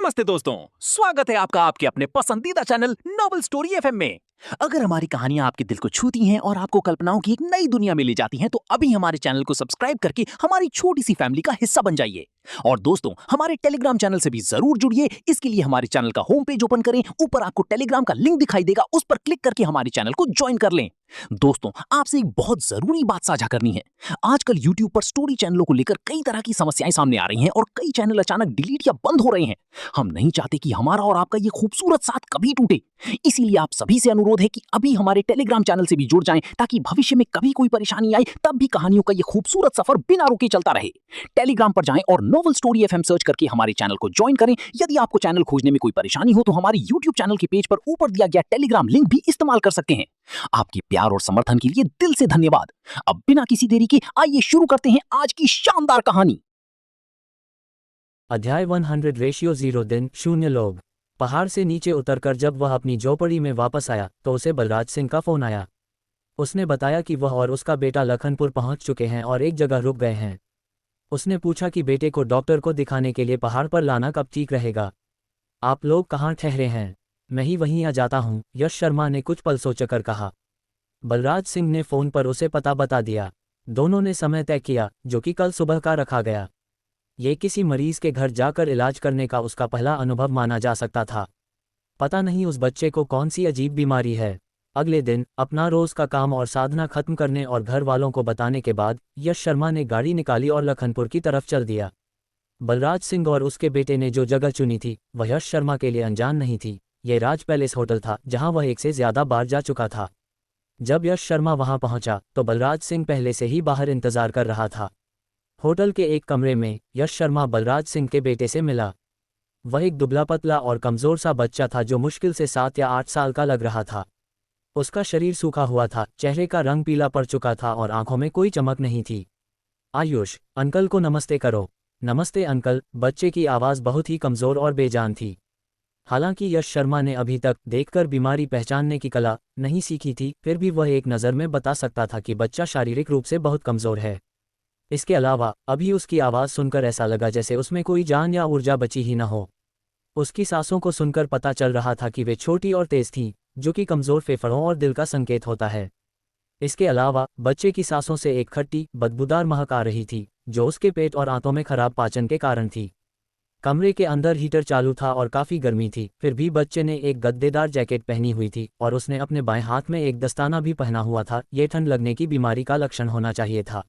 नमस्ते दोस्तों, स्वागत है आपका आपके अपने पसंदीदा चैनल नॉवल स्टोरी एफएम में। अगर हमारी कहानियां आपके दिल को छूती हैं और आपको कल्पनाओं की एक नई दुनिया में ले जाती हैं, तो अभी हमारे चैनल को सब्सक्राइब करके हमारी छोटी सी फैमिली का हिस्सा बन जाइए। और दोस्तों, हमारे टेलीग्राम चैनल से भी जरूर जुड़िए। इसके लिए हमारे चैनल का होम पेज ओपन करें, ऊपर आपको टेलीग्राम का लिंक दिखाई देगा, उस पर क्लिक करके हमारे चैनल को ज्वाइन कर लें। दोस्तों, आपसे एक बहुत जरूरी बात साझा करनी है। आजकल यूट्यूब पर स्टोरी चैनलों को लेकर कई तरह की समस्याएं सामने आ रही हैं और कई चैनल अचानक डिलीट या बंद हो रहे हैं। हम नहीं चाहते कि हमारा और आपका ये खूबसूरत साथ कभी टूटे। इसीलिए आप सभी से अनुरोध है कि अभी हमारे टेलीग्राम चैनल से भी जुड़ जाएं, ताकि भविष्य में कभी कोई परेशानी आए तब भी कहानियों का ये खूबसूरत सफर बिना रुके चलता रहे। टेलीग्राम पर जाएं और नोवेल स्टोरी एफएम सर्च करके हमारे चैनल को ज्वाइन करें। यदि आपको चैनल खोजने में कोई परेशानी हो तो हमारे यूट्यूब चैनल के पेज पर ऊपर दिया गया टेलीग्राम लिंक भी इस्तेमाल कर सकते हैं। आपके प्यार और समर्थन के लिए दिल से धन्यवाद। अब बिना किसी देरी के आइए शुरू करते हैं आज की शानदार कहानी। अध्याय 100:0 दिन 0 लोग। पहाड़ से नीचे उतरकर जब वह अपनी झोपड़ी में वापस आया तो उसे बलराज सिंह का फोन आया। उसने बताया कि वह और उसका बेटा लखनपुर पहुंच चुके हैं और एक जगह रुक गए हैं। उसने पूछा कि बेटे को डॉक्टर को दिखाने के लिए पहाड़ पर लाना कब ठीक रहेगा। आप लोग कहाँ ठहरे हैं? मैं ही वहीं आ जाता हूँ, यश शर्मा ने कुछ पल सोचकर कहा। बलराज सिंह ने फ़ोन पर उसे पता बता दिया। दोनों ने समय तय किया, जो कि कल सुबह का रखा गया। ये किसी मरीज के घर जाकर इलाज करने का उसका पहला अनुभव माना जा सकता था। पता नहीं उस बच्चे को कौन सी अजीब बीमारी है। अगले दिन अपना रोज का काम और साधना खत्म करने और घर वालों को बताने के बाद यश शर्मा ने गाड़ी निकाली और लखनपुर की तरफ चल दिया। बलराज सिंह और उसके बेटे ने जो जगह चुनी थी वह यश शर्मा के लिए अनजान नहीं थी। यह राज पैलेस होटल था, जहां वह एक से ज्यादा बार जा चुका था। जब यश शर्मा वहां पहुंचा तो बलराज सिंह पहले से ही बाहर इंतजार कर रहा था। होटल के एक कमरे में यश शर्मा बलराज सिंह के बेटे से मिला। वह एक दुबला पतला और कमजोर सा बच्चा था जो मुश्किल से 7 या 8 साल का लग रहा था। उसका शरीर सूखा हुआ था, चेहरे का रंग पीला पड़ चुका था और आंखों में कोई चमक नहीं थी। आयुष, अंकल को नमस्ते करो। नमस्ते अंकल। बच्चे की आवाज़ बहुत ही कमज़ोर और बेजान थी। हालांकि यश शर्मा ने अभी तक देखकर बीमारी पहचानने की कला नहीं सीखी थी, फिर भी वह एक नज़र में बता सकता था कि बच्चा शारीरिक रूप से बहुत कमज़ोर है। इसके अलावा अभी उसकी आवाज़ सुनकर ऐसा लगा जैसे उसमें कोई जान या ऊर्जा बची ही न हो। उसकी सांसों को सुनकर पता चल रहा था कि वे छोटी और तेज थीं, जो कि कमज़ोर फेफड़ों और दिल का संकेत होता है। इसके अलावा बच्चे की सांसों से एक खट्टी बदबूदार महक आ रही थी, जो उसके पेट और आंतों में खराब पाचन के कारण थी। कमरे के अंदर हीटर चालू था और काफ़ी गर्मी थी, फिर भी बच्चे ने एक गद्देदार जैकेट पहनी हुई थी और उसने अपने बाएं हाथ में एक दस्ताना भी पहना हुआ था। ये ठंड लगने की बीमारी का लक्षण होना चाहिए था।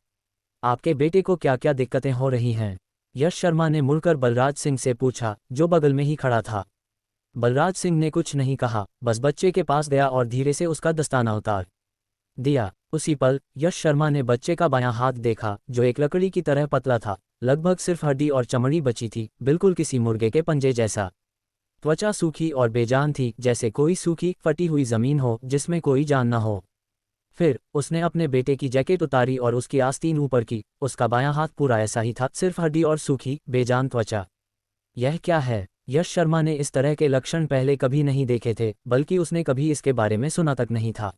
आपके बेटे को क्या क्या दिक्कतें हो रही हैं? यश शर्मा ने मुड़कर बलराज सिंह से पूछा, जो बगल में ही खड़ा था। बलराज सिंह ने कुछ नहीं कहा, बस बच्चे के पास गया और धीरे से उसका दस्ताना उतार दिया। उसी पल यश शर्मा ने बच्चे का बायां हाथ देखा, जो एक लकड़ी की तरह पतला था। लगभग सिर्फ हड्डी और चमड़ी बची थी, बिल्कुल किसी मुर्गे के पंजे जैसा। त्वचा सूखी और बेजान थी, जैसे कोई सूखी फटी हुई जमीन हो जिसमें कोई जान न हो। फिर उसने अपने बेटे की जैकेट उतारी और उसकी आस्तीन ऊपर की। उसका बायां हाथ पूरा ऐसा ही था, सिर्फ हड्डी और सूखी बेजान त्वचा। यह क्या है? यश शर्मा ने इस तरह के लक्षण पहले कभी नहीं देखे थे, बल्कि उसने कभी इसके बारे में सुना तक नहीं था।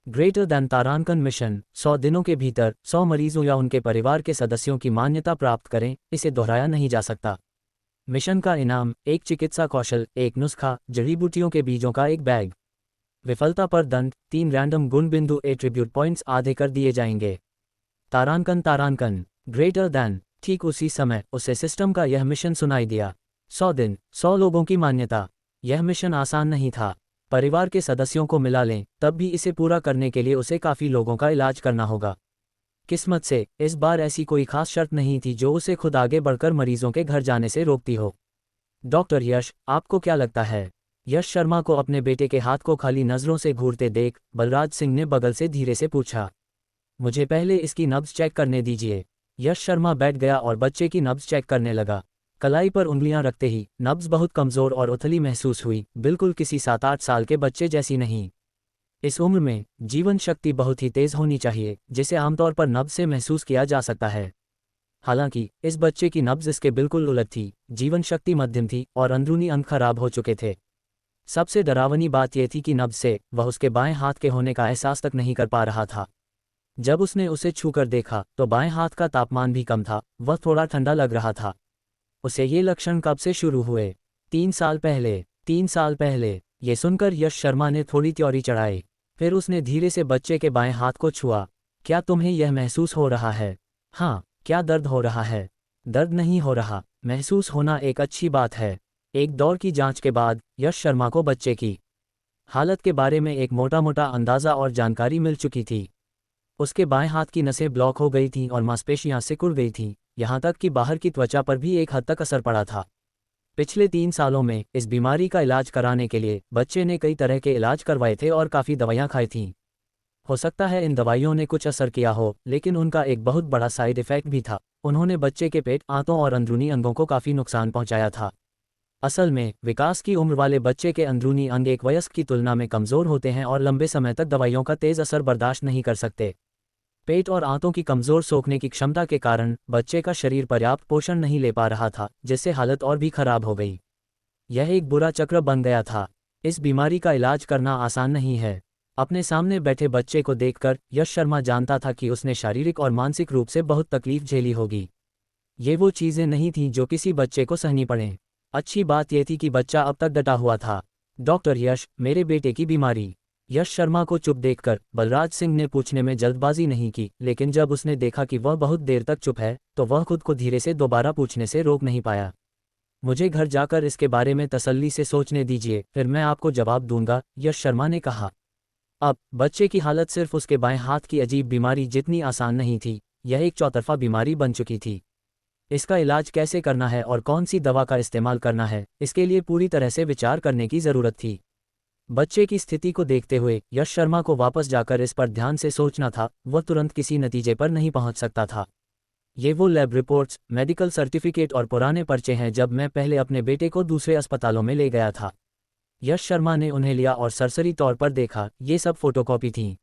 ग्रेटर दैन तारांकन मिशन 100 दिनों के भीतर 100 मरीजों या उनके परिवार के सदस्यों की मान्यता प्राप्त करें, इसे दोहराया नहीं जा सकता। मिशन का इनाम एक चिकित्सा कौशल, एक नुस्खा, जड़ी बूटियों के बीजों का एक बैग। विफलता पर दंड 3 रैंडम गुण बिंदु एट्रीब्यूट पॉइंट्स आधे कर दिए जाएंगे। तारांकन तारांकन ग्रेटर दैन। ठीक उसी समय उसे सिस्टम का यह मिशन सुनाई दिया। 100 दिन 100 लोगों की मान्यता। यह मिशन आसान नहीं था। परिवार के सदस्यों को मिला लें, तब भी इसे पूरा करने के लिए उसे काफ़ी लोगों का इलाज करना होगा। किस्मत से इस बार ऐसी कोई खास शर्त नहीं थी जो उसे खुद आगे बढ़कर मरीजों के घर जाने से रोकती हो। डॉक्टर यश, आपको क्या लगता है? यश शर्मा को अपने बेटे के हाथ को खाली नज़रों से घूरते देख बलराज सिंह ने बगल से धीरे से पूछा। मुझे पहले इसकी नब्ज चेक करने दीजिए। यश शर्मा बैठ गया और बच्चे की नब्ज चेक करने लगा। कलाई पर उंगलियां रखते ही नब्ज बहुत कमज़ोर और उथली महसूस हुई, बिल्कुल किसी 7-8 साल के बच्चे जैसी नहीं। इस उम्र में जीवन शक्ति बहुत ही तेज़ होनी चाहिए, जिसे आमतौर पर नब्ज से महसूस किया जा सकता है। हालांकि इस बच्चे की नब्ज इसके बिल्कुल उलट थी। जीवन शक्ति मध्यम थी और अंदरूनी अंग खराब हो चुके थे। सबसे डरावनी बात यह थी कि नब्ज से वह उसके बाएं हाथ के होने का एहसास तक नहीं कर पा रहा था। जब उसने उसे छूकर देखा तो बाएं हाथ का तापमान भी कम था, वह थोड़ा ठंडा लग रहा था। उसे ये लक्षण कब से शुरू हुए? 3 साल पहले। ये सुनकर यश शर्मा ने थोड़ी त्योरी चढ़ाई। फिर उसने धीरे से बच्चे के बाएं हाथ को छुआ। क्या तुम्हें यह महसूस हो रहा है? हाँ। क्या दर्द हो रहा है? दर्द नहीं हो रहा। महसूस होना एक अच्छी बात है। एक दौर की जांच के बाद यश शर्मा को बच्चे की हालत के बारे में एक मोटा मोटा अंदाज़ा और जानकारी मिल चुकी थी। उसके बाएं हाथ की नसें ब्लॉक हो गई थीं और मांसपेशियां सिकुड़ गई थीं, यहाँ तक कि बाहर की त्वचा पर भी एक हद तक असर पड़ा था। पिछले 3 सालों में इस बीमारी का इलाज कराने के लिए बच्चे ने कई तरह के इलाज करवाए थे और काफ़ी दवाइयाँ खाई थीं। हो सकता है इन दवाइयों ने कुछ असर किया हो, लेकिन उनका एक बहुत बड़ा साइड इफ़ेक्ट भी था। उन्होंने बच्चे के पेट, आंतों और अंदरूनी अंगों को काफ़ी नुकसान पहुंचाया था। असल में विकास की उम्र वाले बच्चे के अंदरूनी अंग एक वयस्क की तुलना में कमज़ोर होते हैं और लंबे समय तक दवाइयों का तेज़ असर बर्दाश्त नहीं कर सकते। पेट और आंतों की कमज़ोर सोखने की क्षमता के कारण बच्चे का शरीर पर्याप्त पोषण नहीं ले पा रहा था, जिससे हालत और भी खराब हो गई। यह एक बुरा चक्र बन गया था। इस बीमारी का इलाज करना आसान नहीं है। अपने सामने बैठे बच्चे को देखकर यश शर्मा जानता था कि उसने शारीरिक और मानसिक रूप से बहुत तकलीफ झेली होगी। ये वो चीज़ें नहीं थीं जो किसी बच्चे को सहनी पड़ें। अच्छी बात यह थी कि बच्चा अब तक डटा हुआ था। डॉक्टर यश, मेरे बेटे की बीमारी। यश शर्मा को चुप देखकर बलराज सिंह ने पूछने में जल्दबाजी नहीं की, लेकिन जब उसने देखा कि वह बहुत देर तक चुप है, तो वह खुद को धीरे से दोबारा पूछने से रोक नहीं पाया। मुझे घर जाकर इसके बारे में तसल्ली से सोचने दीजिए, फिर मैं आपको जवाब दूंगा, यश शर्मा ने कहा। अब बच्चे की हालत सिर्फ उसके बाएं हाथ की अजीब बीमारी जितनी आसान नहीं थी, यह एक चौतरफा बीमारी बन चुकी थी। इसका इलाज कैसे करना है और कौन सी दवा का इस्तेमाल करना है, इसके लिए पूरी तरह से विचार करने की ज़रूरत थी। बच्चे की स्थिति को देखते हुए यश शर्मा को वापस जाकर इस पर ध्यान से सोचना था। वह तुरंत किसी नतीजे पर नहीं पहुंच सकता था। ये वो लैब रिपोर्ट्स, मेडिकल सर्टिफिकेट और पुराने पर्चे हैं जब मैं पहले अपने बेटे को दूसरे अस्पतालों में ले गया था। यश शर्मा ने उन्हें लिया और सरसरी तौर पर देखा। ये सब फोटोकॉपी थीं।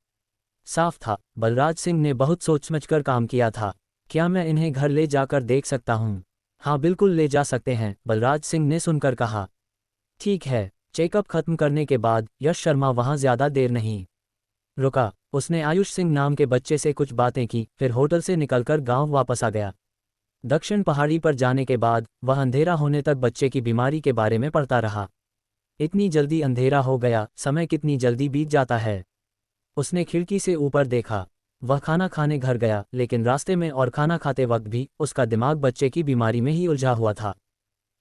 साफ था, बलराज सिंह ने बहुत सोच समझकर काम किया था। क्या मैं इन्हें घर ले जाकर देख सकता हूँ? हाँ, बिल्कुल ले जा सकते हैं, बलराज सिंह ने सुनकर कहा। ठीक है। चेकअप खत्म करने के बाद यश शर्मा वहाँ ज़्यादा देर नहीं रुका। उसने आयुष सिंह नाम के बच्चे से कुछ बातें की, फिर होटल से निकलकर गांव वापस आ गया। दक्षिण पहाड़ी पर जाने के बाद वह अंधेरा होने तक बच्चे की बीमारी के बारे में पढ़ता रहा। इतनी जल्दी अंधेरा हो गया, समय कितनी जल्दी बीत जाता है। उसने खिड़की से ऊपर देखा। वह खाना खाने घर गया, लेकिन रास्ते में और खाना खाते वक्त भी उसका दिमाग बच्चे की बीमारी में ही उलझा हुआ था।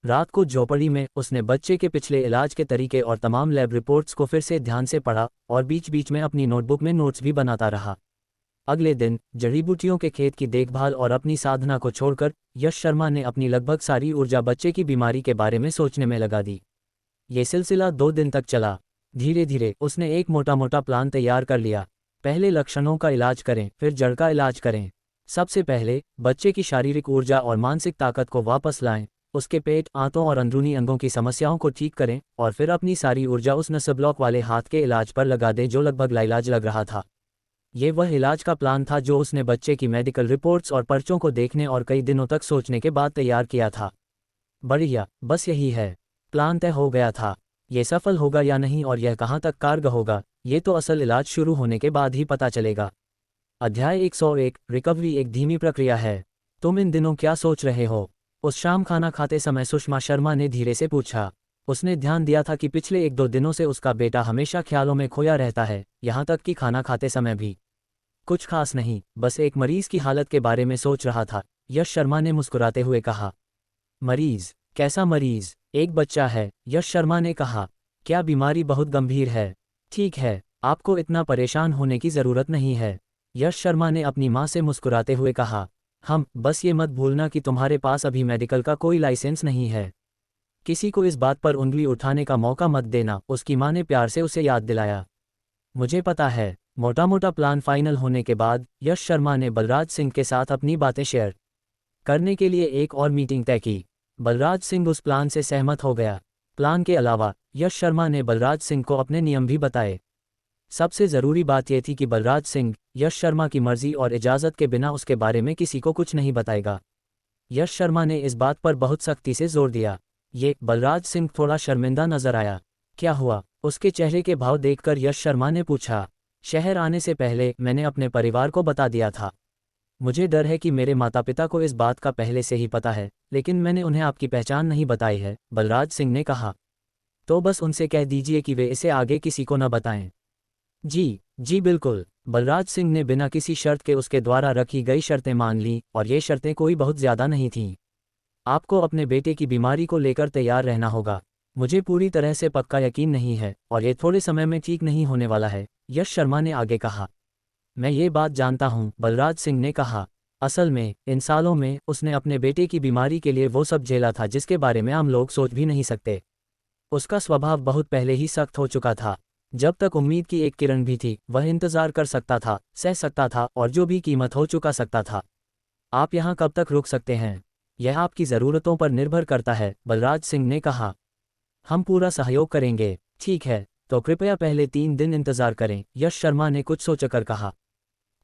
रात को झोपड़ी में उसने बच्चे के पिछले इलाज के तरीके और तमाम लैब रिपोर्ट्स को फिर से ध्यान से पढ़ा और बीच बीच में अपनी नोटबुक में नोट्स भी बनाता रहा। अगले दिन जड़ी बूटियों के खेत की देखभाल और अपनी साधना को छोड़कर यश शर्मा ने अपनी लगभग सारी ऊर्जा बच्चे की बीमारी के बारे में सोचने में लगा दी। ये सिलसिला 2 दिन तक चला। धीरे धीरे उसने एक मोटा मोटा प्लान तैयार कर लिया। पहले लक्षणों का इलाज करें, फिर जड़ का इलाज करें। सबसे पहले बच्चे की शारीरिक ऊर्जा और मानसिक ताकत को वापस लाएं। उसके पेट, आंतों और अंदरूनी अंगों की समस्याओं को ठीक करें और फिर अपनी सारी ऊर्जा उस नस ब्लॉक वाले हाथ के इलाज पर लगा दें जो लगभग लाइलाज लग रहा था। ये वह इलाज का प्लान था जो उसने बच्चे की मेडिकल रिपोर्ट्स और पर्चों को देखने और कई दिनों तक सोचने के बाद तैयार किया था। बढ़िया, बस यही है। प्लान तय हो गया था। ये सफल होगा या नहीं और यह कहाँ तक कारगर होगा, ये तो असल इलाज शुरू होने के बाद ही पता चलेगा। अध्याय 101। रिकवरी एक धीमी प्रक्रिया है। तुम इन दिनों क्या सोच रहे हो? उस शाम खाना खाते समय सुषमा शर्मा ने धीरे से पूछा। उसने ध्यान दिया था कि पिछले 1-2 दिनों से उसका बेटा हमेशा ख्यालों में खोया रहता है, यहाँ तक कि खाना खाते समय भी। कुछ खास नहीं, बस एक मरीज की हालत के बारे में सोच रहा था, यश शर्मा ने मुस्कुराते हुए कहा। मरीज? कैसा मरीज? एक बच्चा है, यश शर्मा ने कहा। क्या बीमारी बहुत गंभीर है? ठीक है, आपको इतना परेशान होने की ज़रूरत नहीं है, यश शर्मा ने अपनी माँ से मुस्कुराते हुए कहा। बस ये मत भूलना कि तुम्हारे पास अभी मेडिकल का कोई लाइसेंस नहीं है। किसी को इस बात पर उंगली उठाने का मौका मत देना, उसकी माँ ने प्यार से उसे याद दिलाया। मुझे पता है। मोटा मोटा प्लान फाइनल होने के बाद यश शर्मा ने बलराज सिंह के साथ अपनी बातें शेयर करने के लिए एक और मीटिंग तय की। बलराज सिंह उस प्लान से सहमत हो गया। प्लान के अलावा यश शर्मा ने बलराज सिंह को अपने नियम भी बताए। सबसे ज़रूरी बात यह थी कि बलराज सिंह यश शर्मा की मर्जी और इजाज़त के बिना उसके बारे में किसी को कुछ नहीं बताएगा। यश शर्मा ने इस बात पर बहुत सख्ती से जोर दिया। बलराज सिंह थोड़ा शर्मिंदा नजर आया। क्या हुआ? उसके चेहरे के भाव देखकर यश शर्मा ने पूछा। शहर आने से पहले मैंने अपने परिवार को बता दिया था। मुझे डर है कि मेरे माता पिता को इस बात का पहले से ही पता है, लेकिन मैंने उन्हें आपकी पहचान नहीं बताई है, बलराज सिंह ने कहा। तो बस उनसे कह दीजिए कि वे इसे आगे किसी को न बताएं। जी बिल्कुल। बलराज सिंह ने बिना किसी शर्त के उसके द्वारा रखी गई शर्तें मान लीं, और ये शर्तें कोई बहुत ज़्यादा नहीं थीं। आपको अपने बेटे की बीमारी को लेकर तैयार रहना होगा। मुझे पूरी तरह से पक्का यकीन नहीं है, और ये थोड़े समय में ठीक नहीं होने वाला है, यश शर्मा ने आगे कहा। मैं ये बात जानता हूँ, बलराज सिंह ने कहा। असल में इन सालों में उसने अपने बेटे की बीमारी के लिए वो सब झेला था जिसके बारे में आम लोग सोच भी नहीं सकते। उसका स्वभाव बहुत पहले ही सख्त हो चुका था। जब तक उम्मीद की एक किरण भी थी, वह इंतजार कर सकता था, सह सकता था, और जो भी कीमत हो चुका सकता था। आप यहाँ कब तक रुक सकते हैं? यह आपकी ज़रूरतों पर निर्भर करता है, बलराज सिंह ने कहा। हम पूरा सहयोग करेंगे। ठीक है, तो कृपया पहले 3 दिन इंतजार करें, यश शर्मा ने कुछ सोचकर कहा।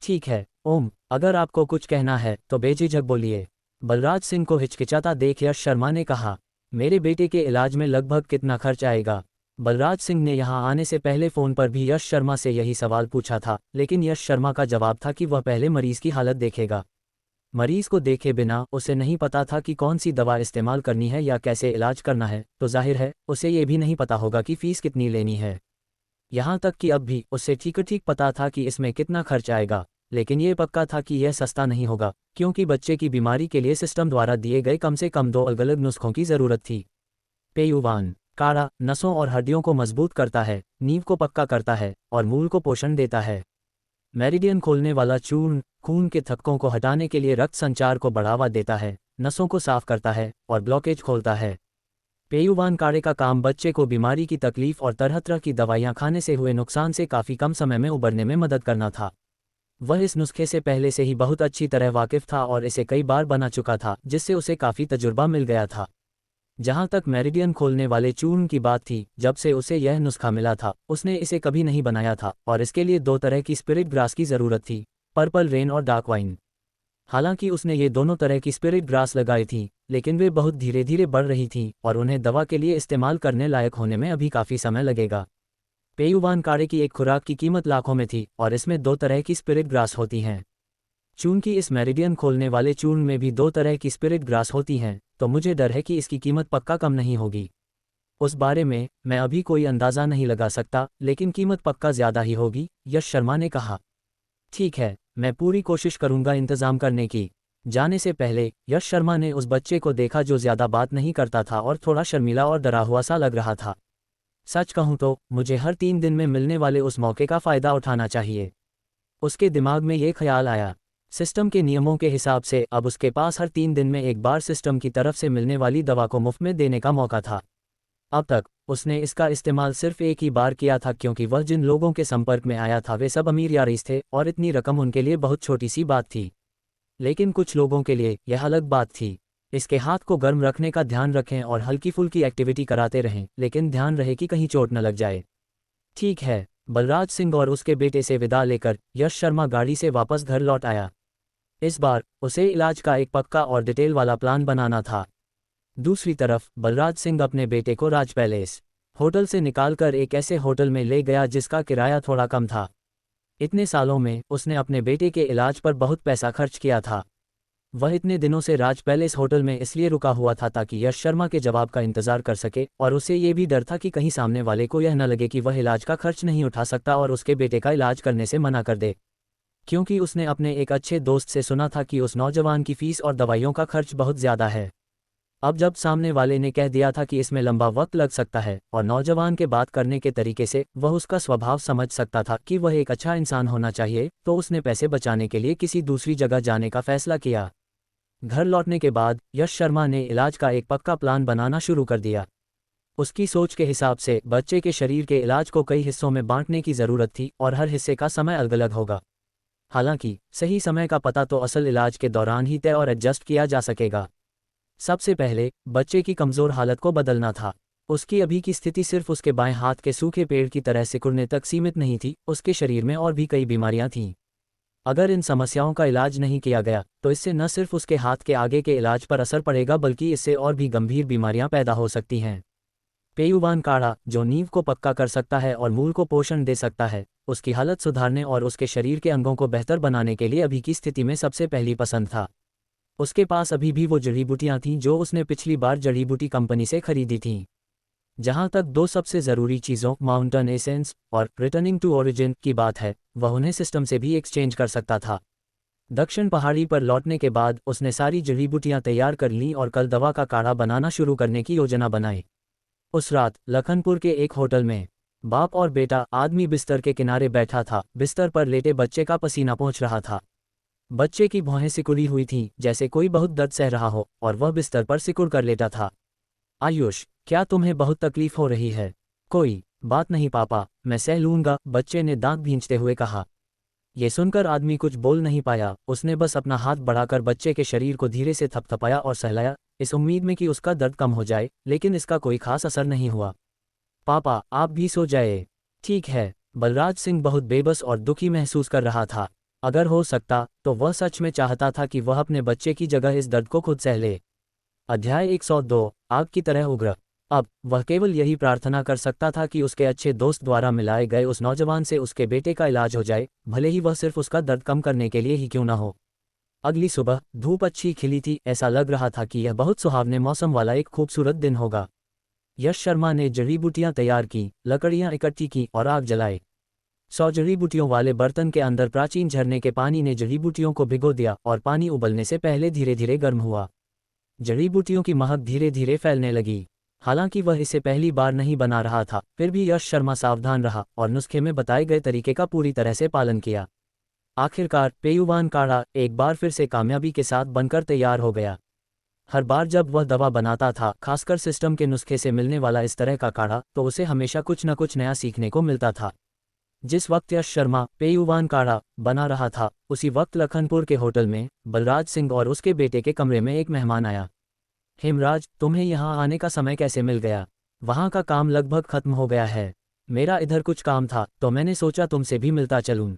ठीक है ओम, अगर आपको कुछ कहना है तो बेझिझक बोलिए, बलराज सिंह को हिचकिचाता देख यश शर्मा ने कहा। मेरे बेटे के इलाज में लगभग कितना खर्च आएगा? बलराज सिंह ने यहाँ आने से पहले फ़ोन पर भी यश शर्मा से यही सवाल पूछा था, लेकिन यश शर्मा का जवाब था कि वह पहले मरीज़ की हालत देखेगा। मरीज़ को देखे बिना उसे नहीं पता था कि कौन सी दवा इस्तेमाल करनी है या कैसे इलाज करना है, तो जाहिर है उसे ये भी नहीं पता होगा कि फ़ीस कितनी लेनी है। यहाँ तक कि अब भी उसे ठीक पता था कि इसमें कितना खर्च आएगा, लेकिन ये पक्का था कि यह सस्ता नहीं होगा, क्योंकि बच्चे की बीमारी के लिए सिस्टम द्वारा दिए गए कम से कम 2 अलग अलग नुस्खों की ज़रूरत थी। पेयुवान काढ़ा नसों और हड्डियों को मजबूत करता है, नींव को पक्का करता है, और मूल को पोषण देता है। मेरिडियन खोलने वाला चूर्ण खून के थक्कों को हटाने के लिए रक्त संचार को बढ़ावा देता है, नसों को साफ करता है, और ब्लॉकेज खोलता है। पेयुवान काढ़े का काम बच्चे को बीमारी की तकलीफ और तरह तरह की दवाइयाँ खाने से हुए नुकसान से काफ़ी कम समय में उबरने में मदद करना था। वह इस नुस्खे से पहले से ही बहुत अच्छी तरह वाकिफ था और इसे कई बार बना चुका था, जिससे उसे काफ़ी तजुर्बा मिल गया था। जहाँ तक मेरिडियन खोलने वाले चूर्ण की बात थी, जब से उसे यह नुस्खा मिला था उसने इसे कभी नहीं बनाया था, और इसके लिए 2 तरह की स्पिरिट ग्रास की ज़रूरत थी, पर्पल रेन और डार्क वाइन। हालांकि उसने ये दोनों तरह की स्पिरिट ग्रास लगाई थी, लेकिन वे बहुत धीरे धीरे बढ़ रही थीं और उन्हें दवा के लिए इस्तेमाल करने लायक होने में अभी काफ़ी समय लगेगा। पेयुवान काढ़े की एक खुराक की कीमत लाखों में थी, और इसमें 2 तरह की स्पिरिट ग्रास होती हैं। चूंकि इस मेरिडियन खोलने वाले चूर्ण में भी 2 तरह की स्पिरिट ग्रास होती हैं, तो मुझे डर है कि इसकी कीमत पक्का कम नहीं होगी। उस बारे में मैं अभी कोई अंदाज़ा नहीं लगा सकता, लेकिन कीमत पक्का ज़्यादा ही होगी, यश शर्मा ने कहा। ठीक है, मैं पूरी कोशिश करूंगा इंतज़ाम करने की। जाने से पहले यश शर्मा ने उस बच्चे को देखा जो ज़्यादा बात नहीं करता था और थोड़ा शर्मीला और डरा हुआ सा लग रहा था। सच कहूँ तो मुझे हर 3 दिन में मिलने वाले उस मौके का फ़ायदा उठाना चाहिए। उसके दिमाग में ये ख्याल आया। सिस्टम के नियमों के हिसाब से अब उसके पास हर 3 दिन में एक बार सिस्टम की तरफ से मिलने वाली दवा को मुफ्त में देने का मौका था। अब तक उसने इसका इस्तेमाल सिर्फ एक ही बार किया था, क्योंकि वह जिन लोगों के संपर्क में आया था वे सब अमीर या रईस थे, और इतनी रकम उनके लिए बहुत छोटी सी बात थी। लेकिन कुछ लोगों के लिए यह अलग बात थी। इसके हाथ को गर्म रखने का ध्यान रखें और हल्की फुल्की एक्टिविटी कराते रहें, लेकिन ध्यान रहे कि कहीं चोट न लग जाए। ठीक है। बलराज सिंह और उसके बेटे से विदा लेकर यश शर्मा गाड़ी से वापस घर लौट आया। इस बार उसे इलाज का एक पक्का और डिटेल वाला प्लान बनाना था। दूसरी तरफ बलराज सिंह अपने बेटे को राज पैलेस होटल से निकालकर एक ऐसे होटल में ले गया जिसका किराया थोड़ा कम था। इतने सालों में उसने अपने बेटे के इलाज पर बहुत पैसा खर्च किया था। वह इतने दिनों से राज पैलेस होटल में इसलिए रुका हुआ था ताकि यश शर्मा के जवाब का इंतजार कर सके, और उसे ये भी डर था कि कहीं सामने वाले को यह न लगे कि वह इलाज का खर्च नहीं उठा सकता और उसके बेटे का इलाज करने से मना कर दे, क्योंकि उसने अपने एक अच्छे दोस्त से सुना था कि उस नौजवान की फीस और दवाइयों का खर्च बहुत ज़्यादा है। अब जब सामने वाले ने कह दिया था कि इसमें लंबा वक्त लग सकता है, और नौजवान के बात करने के तरीके से वह उसका स्वभाव समझ सकता था कि वह एक अच्छा इंसान होना चाहिए, तो उसने पैसे बचाने के लिए किसी दूसरी जगह जाने का फैसला किया। घर लौटने के बाद यश शर्मा ने इलाज का एक पक्का प्लान बनाना शुरू कर दिया। उसकी सोच के हिसाब से बच्चे के शरीर के इलाज को कई हिस्सों में बांटने की ज़रूरत थी, और हर हिस्से का समय अलग अलग होगा। हालांकि सही समय का पता तो असल इलाज के दौरान ही तय और एडजस्ट किया जा सकेगा। सबसे पहले बच्चे की कमज़ोर हालत को बदलना था। उसकी अभी की स्थिति सिर्फ उसके बाएं हाथ के सूखे पेड़ की तरह सिकुड़ने तक सीमित नहीं थी, उसके शरीर में और भी कई बीमारियां थीं। अगर इन समस्याओं का इलाज नहीं किया गया तो इससे न सिर्फ उसके हाथ के आगे के इलाज पर असर पड़ेगा, बल्कि इससे और भी गंभीर बीमारियां पैदा हो सकती हैं। पेयुवान काढ़ा, जो नींव को पक्का कर सकता है और मूल को पोषण दे सकता है, उसकी हालत सुधारने और उसके शरीर के अंगों को बेहतर बनाने के लिए अभी की स्थिति में सबसे पहली पसंद था। उसके पास अभी भी वो जड़ी बूटियाँ थीं जो उसने पिछली बार जड़ी बूटी कंपनी से खरीदी थीं। जहाँ तक दो सबसे ज़रूरी चीज़ों माउंटेन एसेंस और रिटर्निंग टू ओरिजिन की बात है, वह उन्हें सिस्टम से भी एक्सचेंज कर सकता था। दक्षिण पहाड़ी पर लौटने के बाद उसने सारी जड़ी बूटियाँ तैयार कर लीं और कल दवा का काढ़ा बनाना शुरू करने की योजना बनाई। उस रात लखनपुर के एक होटल में बाप और बेटा आदमी बिस्तर के किनारे बैठा था। बिस्तर पर लेटे बच्चे का पसीना पहुँच रहा था। बच्चे की भौहें सिकुड़ी हुई थीं, जैसे कोई बहुत दर्द सह रहा हो, और वह बिस्तर पर सिकुड़ कर लेटा था। आयुष, क्या तुम्हें बहुत तकलीफ हो रही है? कोई बात नहीं पापा, मैं सह लूंगा, बच्चे ने दांत भींचते हुए कहा। ये सुनकर आदमी कुछ बोल नहीं पाया। उसने बस अपना हाथ बढ़ाकर बच्चे के शरीर को धीरे से थपथपाया और सहलाया, इस उम्मीद में कि उसका दर्द कम हो जाए, लेकिन इसका कोई खास असर नहीं हुआ। पापा, आप भी सो जाए। ठीक है। बलराज सिंह बहुत बेबस और दुखी महसूस कर रहा था। अगर हो सकता तो वह सच में चाहता था कि वह अपने बच्चे की जगह इस दर्द को खुद सह ले। अध्याय 102, आग की तरह उग्र। अब वह केवल यही प्रार्थना कर सकता था कि उसके अच्छे दोस्त द्वारा मिलाए गए उस नौजवान से उसके बेटे का इलाज हो जाए, भले ही वह सिर्फ उसका दर्द कम करने के लिए ही क्यों न हो। अगली सुबह धूप अच्छी खिली थी। ऐसा लग रहा था कि यह बहुत सुहावने मौसम वाला एक खूबसूरत दिन होगा। यश शर्मा ने जड़ी बूटियां तैयार की, लकड़ियां इकट्ठी की और आग जलाई। 100 जड़ी बूटियों वाले बर्तन के अंदर प्राचीन झरने के पानी ने जड़ी बूटियों को भिगो दिया और पानी उबलने से पहले धीरे धीरे गर्म हुआ। जड़ी बूटियों की महक धीरे धीरे फैलने लगी। हालांकि वह इसे पहली बार नहीं बना रहा था, फिर भी यश शर्मा सावधान रहा और नुस्खे में बताए गए तरीके का पूरी तरह से पालन किया। आखिरकार पेयुवान काढ़ा एक बार फिर से कामयाबी के साथ बनकर तैयार हो गया। हर बार जब वह दवा बनाता था, खासकर सिस्टम के नुस्खे से मिलने वाला इस तरह का काढ़ा, तो उसे हमेशा कुछ न कुछ नया सीखने को मिलता था। जिस वक्त यश शर्मा पेयुवान काढ़ा बना रहा था, उसी वक्त लखनपुर के होटल में बलराज सिंह और उसके बेटे के कमरे में एक मेहमान आया। हेमराज, तुम्हें यहाँ आने का समय कैसे मिल गया? वहाँ का काम लगभग खत्म हो गया है। मेरा इधर कुछ काम था तो मैंने सोचा तुमसे भी मिलता चलूं।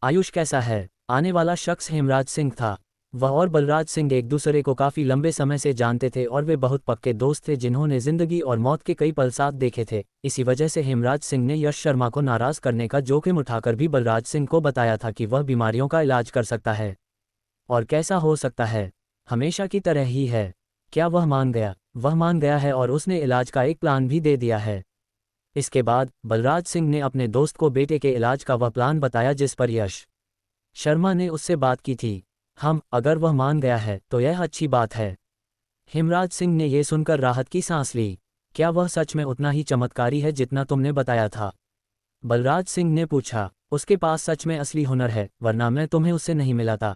आयुष कैसा है? आने वाला शख्स हेमराज सिंह था। वह और बलराज सिंह एक दूसरे को काफ़ी लंबे समय से जानते थे और वे बहुत पक्के दोस्त थे जिन्होंने जिंदगी और मौत के कई पल साथ देखे थे। इसी वजह से हेमराज सिंह ने यश शर्मा को नाराज़ करने का जोखिम उठाकर भी बलराज सिंह को बताया था कि वह बीमारियों का इलाज कर सकता है। और कैसा हो सकता है? हमेशा की तरह ही है। क्या वह मान गया? वह मान गया है और उसने इलाज का एक प्लान भी दे दिया है। इसके बाद बलराज सिंह ने अपने दोस्त को बेटे के इलाज का वह प्लान बताया जिस पर यश शर्मा ने उससे बात की थी। अगर वह मान गया है तो यह अच्छी बात है। हेमराज सिंह ने यह सुनकर राहत की सांस ली। क्या वह सच में उतना ही चमत्कारी है जितना तुमने बताया था? बलराज सिंह ने पूछा। उसके पास सच में असली हुनर है, वरना मैं तुम्हें उससे नहीं मिलाता।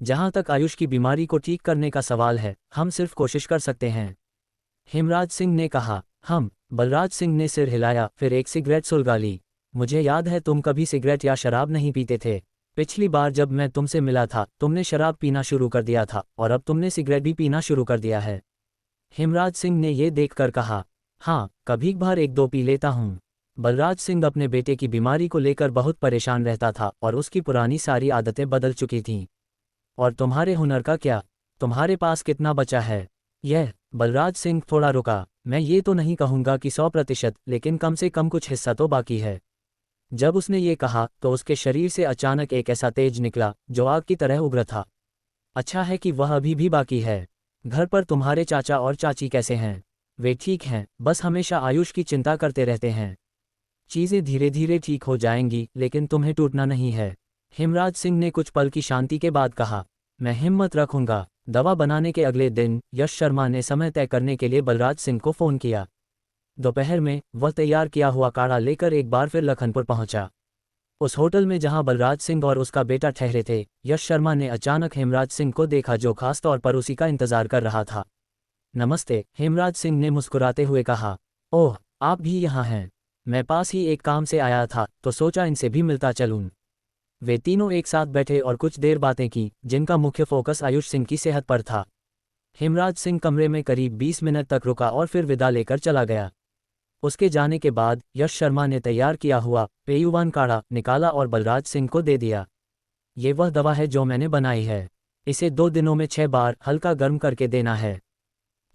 जहाँ तक आयुष की बीमारी को ठीक करने का सवाल है, हम सिर्फ कोशिश कर सकते हैं, हेमराज सिंह ने कहा। बलराज सिंह ने सिर हिलाया, फिर एक सिगरेट सुलगा ली। मुझे याद है तुम कभी सिगरेट या शराब नहीं पीते थे। पिछली बार जब मैं तुमसे मिला था तुमने शराब पीना शुरू कर दिया था और अब तुमने सिगरेट भी पीना शुरू कर दिया है। हेमराज सिंह ने यह देखकर कहा, हाँ, कभी कभार एक दो पी लेता हूँ। बलराज सिंह अपने बेटे की बीमारी को लेकर बहुत परेशान रहता था और उसकी पुरानी सारी आदतें बदल चुकी थीं। और तुम्हारे हुनर का क्या? तुम्हारे पास कितना बचा है? बलराज सिंह थोड़ा रुका। मैं ये तो नहीं कहूँगा कि 100%, लेकिन कम से कम कुछ हिस्सा तो बाकी है। जब उसने ये कहा तो उसके शरीर से अचानक एक ऐसा तेज निकला जो आग की तरह उग्र था। अच्छा है कि वह अभी भी बाकी है। घर पर तुम्हारे चाचा और चाची कैसे हैं? वे ठीक हैं, बस हमेशा आयुष की चिंता करते रहते हैं। चीज़ें धीरे धीरे ठीक हो जाएंगी, लेकिन तुम्हें टूटना नहीं है। हेमराज सिंह ने कुछ पल की शांति के बाद कहा। मैं हिम्मत रखूंगा। दवा बनाने के अगले दिन यश शर्मा ने समय तय करने के लिए बलराज सिंह को फ़ोन किया। दोपहर में वह तैयार किया हुआ काढ़ा लेकर एक बार फिर लखनपुर पहुंचा। उस होटल में जहां बलराज सिंह और उसका बेटा ठहरे थे, यश शर्मा ने अचानक हेमराज सिंह को देखा जो खास तौर पर उसी का इंतजार कर रहा था। नमस्ते, हेमराज सिंह ने मुस्कुराते हुए कहा। ओह, आप भी यहाँ हैं। मैं पास ही एक काम से आया था तो सोचा इनसे भी मिलता चलूं। वे तीनों एक साथ बैठे और कुछ देर बातें की, जिनका मुख्य फोकस आयुष सिंह की सेहत पर था। हेमराज सिंह कमरे में करीब 20 मिनट तक रुका और फिर विदा लेकर चला गया। उसके जाने के बाद यश शर्मा ने तैयार किया हुआ पेयुवान काढ़ा निकाला और बलराज सिंह को दे दिया। ये वह दवा है जो मैंने बनाई है। इसे 2 दिनों में 6 बार हल्का गर्म करके देना है।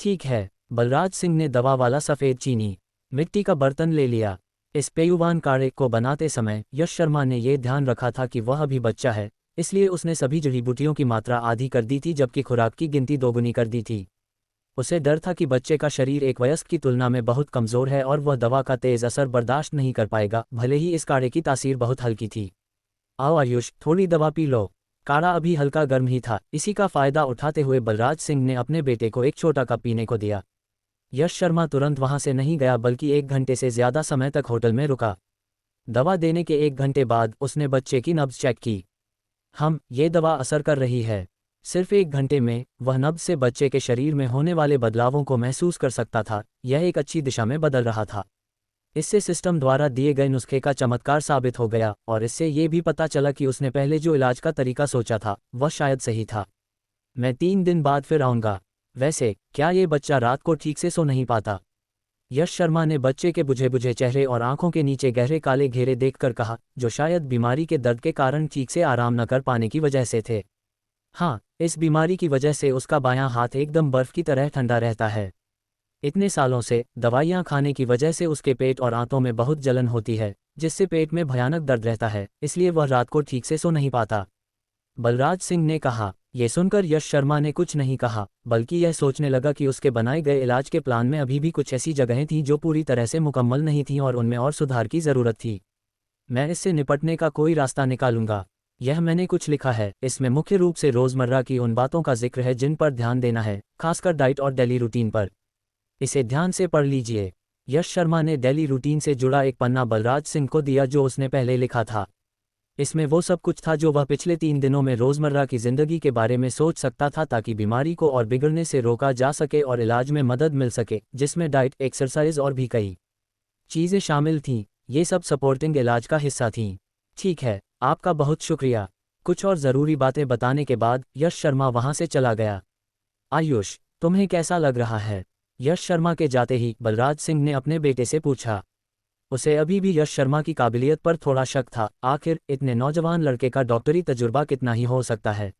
ठीक है। बलराज सिंह ने दवा वाला सफ़ेद चीनी मिट्टी का बर्तन ले लिया। इस पेयुवान काढ़े को बनाते समय यश शर्मा ने ये ध्यान रखा था कि वह अभी बच्चा है, इसलिए उसने सभी जड़ी बूटियों की मात्रा आधी कर दी थी जबकि खुराक की गिनती दोगुनी कर दी थी। उसे डर था कि बच्चे का शरीर एक वयस्क की तुलना में बहुत कमज़ोर है और वह दवा का तेज़ असर बर्दाश्त नहीं कर पाएगा, भले ही इस काढ़े की तासीर बहुत हल्की थी। आओ आयुष, थोड़ी दवा पी लो। काढ़ा अभी हल्का गर्म ही था। इसी का फ़ायदा उठाते हुए बलराज सिंह ने अपने बेटे को एक छोटा कप पीने को दिया। यश शर्मा तुरंत वहां से नहीं गया बल्कि 1 घंटे से ज़्यादा समय तक होटल में रुका। दवा देने के 1 घंटे बाद उसने बच्चे की नब्ज़ चेक की। ये दवा असर कर रही है। सिर्फ 1 घंटे में वह नब्ज़ से बच्चे के शरीर में होने वाले बदलावों को महसूस कर सकता था। यह एक अच्छी दिशा में बदल रहा था। इससे सिस्टम द्वारा दिए गए नुस्खे का चमत्कार साबित हो गया और इससे ये भी पता चला कि उसने पहले जो इलाज का तरीका सोचा था वह शायद सही था। मैं 3 दिन बाद फिर आऊँगा। वैसे क्या ये बच्चा रात को ठीक से सो नहीं पाता? यश शर्मा ने बच्चे के बुझे बुझे चेहरे और आंखों के नीचे गहरे काले घेरे देखकर कहा, जो शायद बीमारी के दर्द के कारण ठीक से आराम न कर पाने की वजह से थे। हाँ, इस बीमारी की वजह से उसका बायां हाथ एकदम बर्फ की तरह ठंडा रहता है। इतने सालों से दवाइयाँ खाने की वजह से उसके पेट और आंतों में बहुत जलन होती है, जिससे पेट में भयानक दर्द रहता है, इसलिए वह रात को ठीक से सो नहीं पाता। बलराज सिंह ने कहा। यह सुनकर यश शर्मा ने कुछ नहीं कहा, बल्कि यह सोचने लगा कि उसके बनाए गए इलाज के प्लान में अभी भी कुछ ऐसी जगहें थीं जो पूरी तरह से मुकम्मल नहीं थीं और उनमें और सुधार की ज़रूरत थी। मैं इससे निपटने का कोई रास्ता निकालूंगा। यह मैंने कुछ लिखा है, इसमें मुख्य रूप से रोज़मर्रा की उन बातों का जिक्र है जिन पर ध्यान देना है, खासकर डाइट और डेली रूटीन पर। इसे ध्यान से पढ़ लीजिए। यश शर्मा ने डेली रूटीन से जुड़ा एक पन्ना बलराज सिंह को दिया जो उसने पहले लिखा था। इसमें वो सब कुछ था जो वह पिछले 3 दिनों में रोज़मर्रा की ज़िंदगी के बारे में सोच सकता था ताकि बीमारी को और बिगड़ने से रोका जा सके और इलाज में मदद मिल सके, जिसमें डाइट, एक्सरसाइज और भी कई चीज़ें शामिल थीं। ये सब सपोर्टिंग इलाज का हिस्सा थीं। ठीक है, आपका बहुत शुक्रिया। कुछ और ज़रूरी बातें बताने के बाद यश शर्मा वहाँ से चला गया। आयुष, तुम्हें कैसा लग रहा है? यश शर्मा के जाते ही बलराज सिंह ने अपने बेटे से पूछा। उसे अभी भी यश शर्मा की काबिलियत पर थोड़ा शक था। आखिर इतने नौजवान लड़के का डॉक्टरी तजुर्बा कितना ही हो सकता है।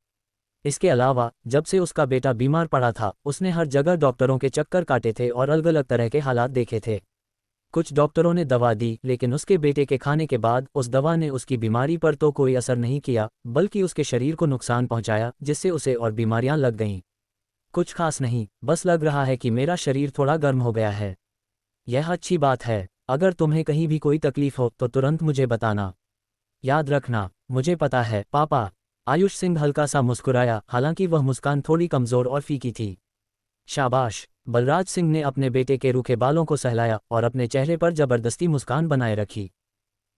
इसके अलावा जब से उसका बेटा बीमार पड़ा था, उसने हर जगह डॉक्टरों के चक्कर काटे थे और अलग अलग तरह के हालात देखे थे। कुछ डॉक्टरों ने दवा दी, लेकिन उसके बेटे के खाने के बाद उस दवा ने उसकी बीमारी पर तो कोई असर नहीं किया, बल्कि उसके शरीर को नुकसान पहुंचाया, जिससे उसे और बीमारियां लग गईं। कुछ खास नहीं, बस लग रहा है कि मेरा शरीर थोड़ा गर्म हो गया है। यह अच्छी बात है। अगर तुम्हें कहीं भी कोई तकलीफ हो तो तुरंत मुझे बताना। याद रखना, मुझे पता है पापा। आयुष सिंह हल्का सा मुस्कुराया, हालांकि वह मुस्कान थोड़ी कमज़ोर और फीकी थी। शाबाश। बलराज सिंह ने अपने बेटे के रूखे बालों को सहलाया और अपने चेहरे पर जबरदस्ती मुस्कान बनाए रखी।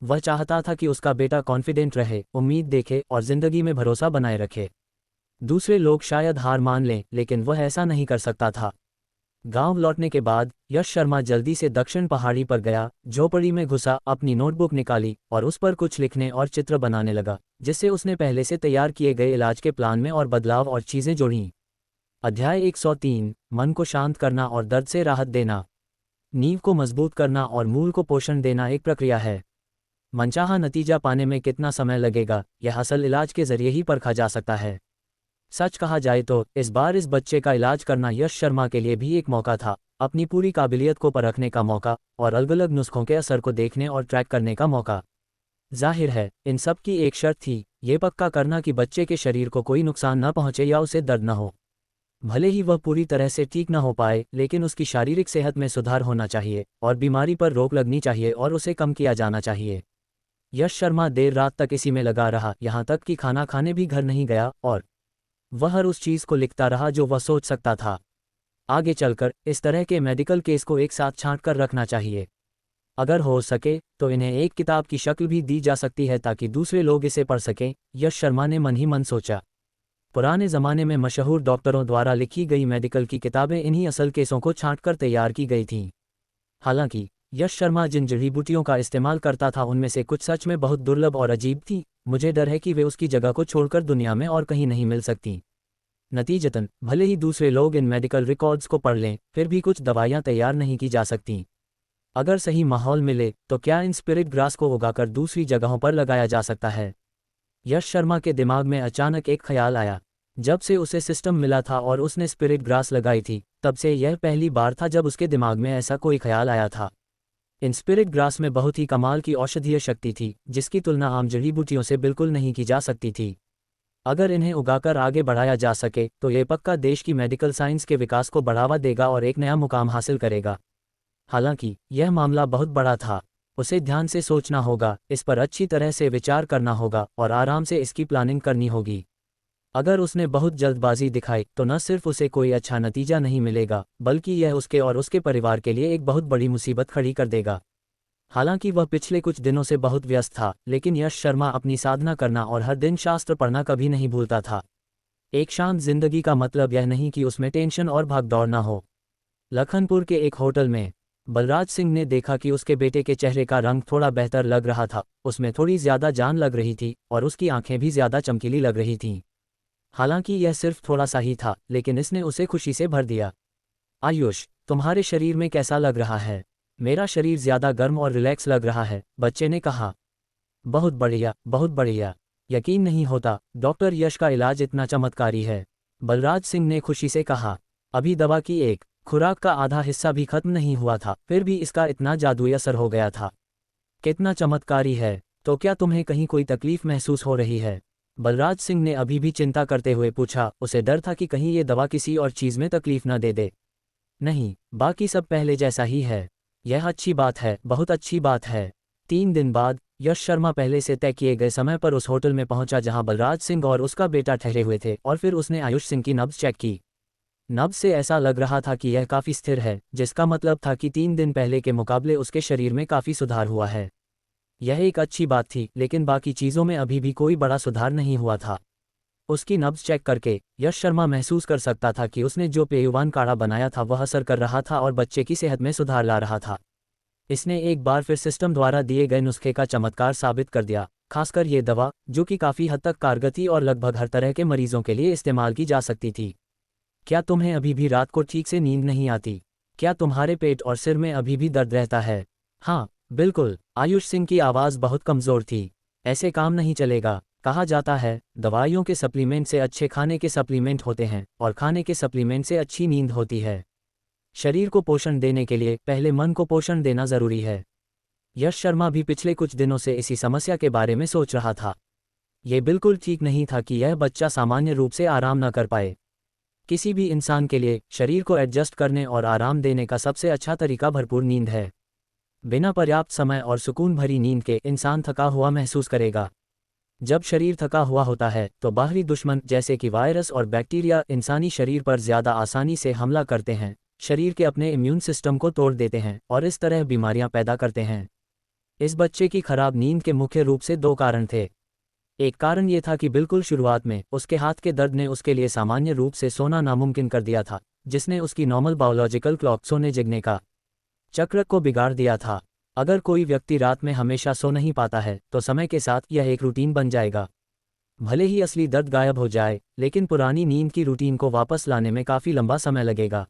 वह चाहता था कि उसका बेटा कॉन्फिडेंट रहे, उम्मीद देखे और जिंदगी में भरोसा बनाए रखे। दूसरे लोग शायद हार मान लें, लेकिन वह ऐसा नहीं कर सकता था। गांव लौटने के बाद यश शर्मा जल्दी से दक्षिण पहाड़ी पर गया, झोपड़ी में घुसा, अपनी नोटबुक निकाली और उस पर कुछ लिखने और चित्र बनाने लगा, जिससे उसने पहले से तैयार किए गए इलाज के प्लान में और बदलाव और चीज़ें जोड़ीं। अध्याय 103, मन को शांत करना और दर्द से राहत देना। नींव को मजबूत करना और मूल को पोषण देना एक प्रक्रिया है। मनचाहा नतीजा पाने में कितना समय लगेगा, यह असल इलाज के जरिए ही परखा जा सकता है। सच कहा जाए तो इस बार इस बच्चे का इलाज करना यश शर्मा के लिए भी एक मौका था, अपनी पूरी काबिलियत को परखने का मौका और अलग अलग नुस्खों के असर को देखने और ट्रैक करने का मौका। जाहिर है, इन सब की एक शर्त थी, ये पक्का करना कि बच्चे के शरीर को कोई नुकसान न पहुंचे या उसे दर्द न हो। भले ही वह पूरी तरह से ठीक न हो पाए, लेकिन उसकी शारीरिक सेहत में सुधार होना चाहिए और बीमारी पर रोक लगनी चाहिए और उसे कम किया जाना चाहिए। यश शर्मा देर रात तक इसी में लगा रहा, यहाँ तक कि खाना खाने भी घर नहीं गया और वह हर उस चीज़ को लिखता रहा जो वह सोच सकता था। आगे चलकर इस तरह के मेडिकल केस को एक साथ छांट कर रखना चाहिए। अगर हो सके तो इन्हें एक किताब की शक्ल भी दी जा सकती है ताकि दूसरे लोग इसे पढ़ सकें, यश शर्मा ने मन ही मन सोचा। पुराने ज़माने में मशहूर डॉक्टरों द्वारा लिखी गई मेडिकल की किताबें इन्हीं असल केसों को छांटकर तैयार की गई थीं। हालांकि यश शर्मा जिन जड़ी बूटियों का इस्तेमाल करता था उनमें से कुछ सच में बहुत दुर्लभ और अजीब थीं। मुझे डर है कि वे उसकी जगह को छोड़कर दुनिया में और कहीं नहीं मिल सकती। नतीजतन भले ही दूसरे लोग इन मेडिकल रिकॉर्ड्स को पढ़ लें, फिर भी कुछ दवाइयाँ तैयार नहीं की जा सकती। अगर सही माहौल मिले तो क्या इन स्पिरिट ग्रास को उगाकर दूसरी जगहों पर लगाया जा सकता है? यश शर्मा के दिमाग में अचानक एक ख्याल आया। जब से उसे सिस्टम मिला था और उसने स्पिरिट ग्रास लगाई थी, तब से यह पहली बार था जब उसके दिमाग में ऐसा कोई ख्याल आया था। इन स्पिरिट ग्रास में बहुत ही कमाल की औषधीय शक्ति थी, जिसकी तुलना आम जड़ी बूटियों से बिल्कुल नहीं की जा सकती थी। अगर इन्हें उगाकर आगे बढ़ाया जा सके तो ये पक्का देश की मेडिकल साइंस के विकास को बढ़ावा देगा और एक नया मुकाम हासिल करेगा। हालांकि यह मामला बहुत बड़ा था। उसे ध्यान से सोचना होगा, इस पर अच्छी तरह से विचार करना होगा और आराम से इसकी प्लानिंग करनी होगी। अगर उसने बहुत जल्दबाजी दिखाई तो न सिर्फ उसे कोई अच्छा नतीजा नहीं मिलेगा, बल्कि यह उसके और उसके परिवार के लिए एक बहुत बड़ी मुसीबत खड़ी कर देगा। हालांकि वह पिछले कुछ दिनों से बहुत व्यस्त था, लेकिन यश शर्मा अपनी साधना करना और हर दिन शास्त्र पढ़ना कभी नहीं भूलता था। एक शांत जिंदगी का मतलब यह नहीं कि उसमें टेंशन और भागदौड़ न हो। लखनपुर के एक होटल में बलराज सिंह ने देखा कि उसके बेटे के चेहरे का रंग थोड़ा बेहतर लग रहा था, उसमें थोड़ी ज्यादा जान लग रही थी और उसकी आंखें भी ज्यादा चमकीली लग रही थीं। हालांकि यह सिर्फ थोड़ा सा ही था, लेकिन इसने उसे खुशी से भर दिया। आयुष, तुम्हारे शरीर में कैसा लग रहा है? मेरा शरीर ज्यादा गर्म और रिलैक्स लग रहा है, बच्चे ने कहा। बहुत बढ़िया, बहुत बढ़िया। यकीन नहीं होता, डॉक्टर यश का इलाज इतना चमत्कारी है, बलराज सिंह ने खुशी से कहा। अभी दवा की एक खुराक का आधा हिस्सा भी खत्म नहीं हुआ था, फिर भी इसका इतना जादुई असर हो गया था। कितना चमत्कारी है। तो क्या तुम्हें कहीं कोई तकलीफ महसूस हो रही है? बलराज सिंह ने अभी भी चिंता करते हुए पूछा। उसे डर था कि कहीं ये दवा किसी और चीज में तकलीफ न दे दे। नहीं, बाकी सब पहले जैसा ही है। यह अच्छी बात है, बहुत अच्छी बात है। 3 दिन बाद यश शर्मा पहले से तय किए गए समय पर उस होटल में पहुंचा जहां बलराज सिंह और उसका बेटा ठहरे हुए थे, और फिर उसने आयुष सिंह की नब्ज चेक की। नब्ज से ऐसा लग रहा था कि यह काफी स्थिर है, जिसका मतलब था कि 3 दिन पहले के मुकाबले उसके शरीर में काफी सुधार हुआ है। यह एक अच्छी बात थी, लेकिन बाकी चीजों में अभी भी कोई बड़ा सुधार नहीं हुआ था। उसकी नब्ज चेक करके यश शर्मा महसूस कर सकता था कि उसने जो पेयुवान काढ़ा बनाया था वह असर कर रहा था और बच्चे की सेहत में सुधार ला रहा था। इसने एक बार फिर सिस्टम द्वारा दिए गए नुस्खे का चमत्कार साबित कर दिया, खासकर ये दवा, जो कि काफी हद तक कारगर थी और लगभग हर तरह के मरीजों के लिए इस्तेमाल की जा सकती थी। क्या तुम्हें अभी भी रात को ठीक से नींद नहीं आती? क्या तुम्हारे पेट और सिर में अभी भी दर्द रहता है? हाँ, बिल्कुल। आयुष सिंह की आवाज़ बहुत कमज़ोर थी। ऐसे काम नहीं चलेगा। कहा जाता है, दवाइयों के सप्लीमेंट से अच्छे खाने के सप्लीमेंट होते हैं, और खाने के सप्लीमेंट से अच्छी नींद होती है। शरीर को पोषण देने के लिए पहले मन को पोषण देना ज़रूरी है। यश शर्मा भी पिछले कुछ दिनों से इसी समस्या के बारे में सोच रहा था। ये बिल्कुल ठीक नहीं था कि यह बच्चा सामान्य रूप से आराम न कर पाए। किसी भी इंसान के लिए शरीर को एडजस्ट करने और आराम देने का सबसे अच्छा तरीका भरपूर नींद है। बिना पर्याप्त समय और सुकून भरी नींद के इंसान थका हुआ महसूस करेगा। जब शरीर थका हुआ होता है तो बाहरी दुश्मन जैसे कि वायरस और बैक्टीरिया इंसानी शरीर पर ज़्यादा आसानी से हमला करते हैं, शरीर के अपने इम्यून सिस्टम को तोड़ देते हैं और इस तरह बीमारियां पैदा करते हैं। इस बच्चे की खराब नींद के मुख्य रूप से 2 कारण थे। एक कारण ये था कि बिल्कुल शुरुआत में उसके हाथ के दर्द ने उसके लिए सामान्य रूप से सोना नामुमकिन कर दिया था, जिसने उसकी नॉर्मल बायोलॉजिकल क्लॉक सोने जगने का चक्र को बिगाड़ दिया था। अगर कोई व्यक्ति रात में हमेशा सो नहीं पाता है तो समय के साथ यह एक रूटीन बन जाएगा। भले ही असली दर्द गायब हो जाए, लेकिन पुरानी नींद की रूटीन को वापस लाने में काफ़ी लंबा समय लगेगा।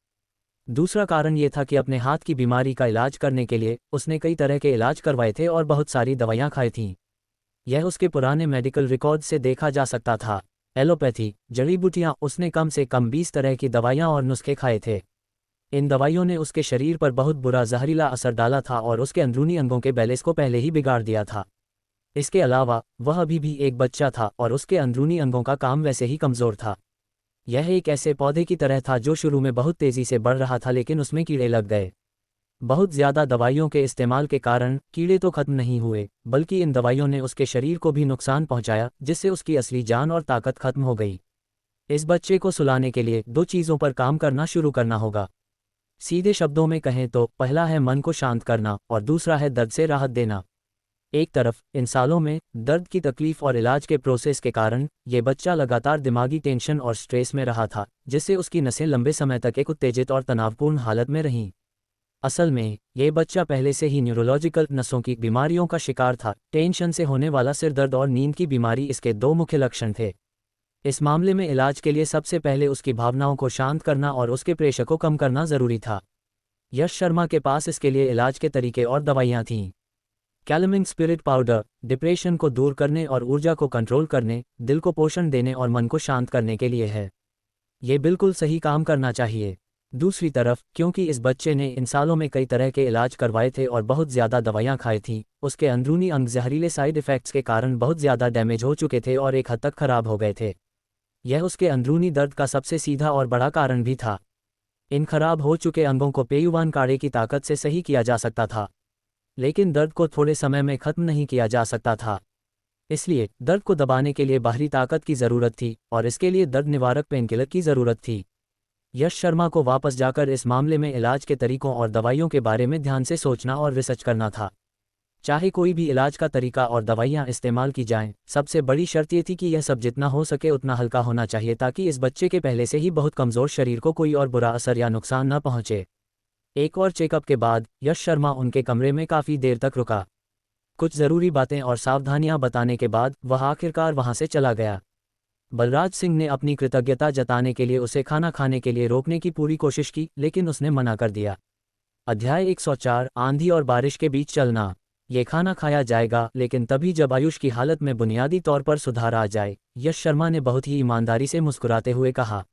दूसरा कारण ये था कि अपने हाथ की बीमारी का इलाज करने के लिए उसने कई तरह के इलाज करवाए थे और बहुत सारी दवाइयाँ खाई थीं। यह उसके पुराने मेडिकल रिकॉर्ड से देखा जा सकता था। एलोपैथी, जड़ी बूटियाँ, उसने कम से कम 20 तरह की दवाइयाँ और नुस्खे खाए थे। इन दवाइयों ने उसके शरीर पर बहुत बुरा जहरीला असर डाला था और उसके अंदरूनी अंगों के बैलेंस को पहले ही बिगाड़ दिया था। इसके अलावा वह अभी भी एक बच्चा था और उसके अंदरूनी अंगों का काम वैसे ही कमज़ोर था। यह एक ऐसे पौधे की तरह था जो शुरू में बहुत तेज़ी से बढ़ रहा था, लेकिन उसमें कीड़े लग गए। बहुत ज़्यादा दवाइयों के इस्तेमाल के कारण कीड़े तो खत्म नहीं हुए, बल्कि इन दवाइयों ने उसके शरीर को भी नुकसान पहुंचाया, जिससे उसकी असली जान और ताकत खत्म हो गई। इस बच्चे को सुलाने के लिए 2 चीज़ों पर काम करना शुरू करना होगा। सीधे शब्दों में कहें तो पहला है मन को शांत करना और दूसरा है दर्द से राहत देना। एक तरफ इन सालों में दर्द की तकलीफ और इलाज के प्रोसेस के कारण ये बच्चा लगातार दिमागी टेंशन और स्ट्रेस में रहा था, जिससे उसकी नसें लंबे समय तक एक उत्तेजित और तनावपूर्ण हालत में रहीं। असल में ये बच्चा पहले से ही न्यूरोलॉजिकल नसों की बीमारियों का शिकार था। टेंशन से होने वाला सिर दर्द और नींद की बीमारी इसके 2 मुख्य लक्षण थे। इस मामले में इलाज के लिए सबसे पहले उसकी भावनाओं को शांत करना और उसके प्रेशर को कम करना ज़रूरी था। यश शर्मा के पास इसके लिए इलाज के तरीके और दवाइयाँ थीं। कैलमिंग स्पिरिट पाउडर डिप्रेशन को दूर करने और ऊर्जा को कंट्रोल करने, दिल को पोषण देने और मन को शांत करने के लिए है। ये बिल्कुल सही काम करना चाहिए। दूसरी तरफ क्योंकि इस बच्चे ने इन सालों में कई तरह के इलाज करवाए थे और बहुत ज़्यादा दवाइयाँ खाई थीं, उसके अंदरूनी अंग जहरीले साइड इफ़ेक्ट्स के कारण बहुत ज़्यादा डैमेज हो चुके थे और एक हद तक खराब हो गए थे। यह उसके अंदरूनी दर्द का सबसे सीधा और बड़ा कारण भी था। इन खराब हो चुके अंगों को पेयुवान काढ़े की ताकत से सही किया जा सकता था, लेकिन दर्द को थोड़े समय में खत्म नहीं किया जा सकता था। इसलिए दर्द को दबाने के लिए बाहरी ताकत की ज़रूरत थी और इसके लिए दर्द निवारक पेनकिलर की ज़रूरत थी। यश शर्मा को वापस जाकर इस मामले में इलाज के तरीकों और दवाइयों के बारे में ध्यान से सोचना और रिसर्च करना था। चाहे कोई भी इलाज का तरीका और दवाइयाँ इस्तेमाल की जाएं, सबसे बड़ी शर्त ये थी कि यह सब जितना हो सके उतना हल्का होना चाहिए ताकि इस बच्चे के पहले से ही बहुत कमज़ोर शरीर को कोई और बुरा असर या नुकसान न पहुँचे। एक और चेकअप के बाद यश शर्मा उनके कमरे में काफ़ी देर तक रुका। कुछ ज़रूरी बातें और सावधानियां बताने के बाद वह आखिरकार वहां से चला गया। बलराज सिंह ने अपनी कृतज्ञता जताने के लिए उसे खाना खाने के लिए रोकने की पूरी कोशिश की, लेकिन उसने मना कर दिया। अध्याय 104 आंधी और बारिश के बीच चलना। ये खाना खाया जाएगा, लेकिन तभी जब आयुष की हालत में बुनियादी तौर पर सुधार आ जाए। यश शर्मा ने बहुत ही ईमानदारी से मुस्कुराते हुए कहा।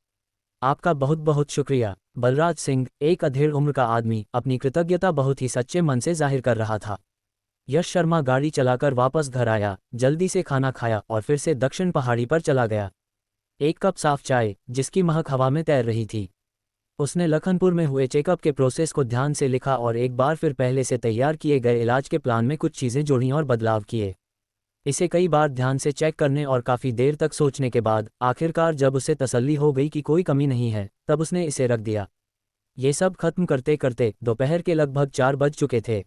आपका बहुत बहुत शुक्रिया। बलराज सिंह, एक अधेड़ उम्र का आदमी, अपनी कृतज्ञता बहुत ही सच्चे मन से जाहिर कर रहा था। यश शर्मा गाड़ी चलाकर वापस घर आया, जल्दी से खाना खाया और फिर से दक्षिण पहाड़ी पर चला गया। एक कप साफ चाय, जिसकी महक हवा में तैर रही थी। उसने लखनपुर में हुए चेकअप के प्रोसेस को ध्यान से लिखा और एक बार फिर पहले से तैयार किए गए इलाज के प्लान में कुछ चीज़ें जोड़ी और बदलाव किए। इसे कई बार ध्यान से चेक करने और काफ़ी देर तक सोचने के बाद आखिरकार जब उसे तसल्ली हो गई कि कोई कमी नहीं है, तब उसने इसे रख दिया। ये सब खत्म करते करते दोपहर के लगभग 4 बज चुके थे।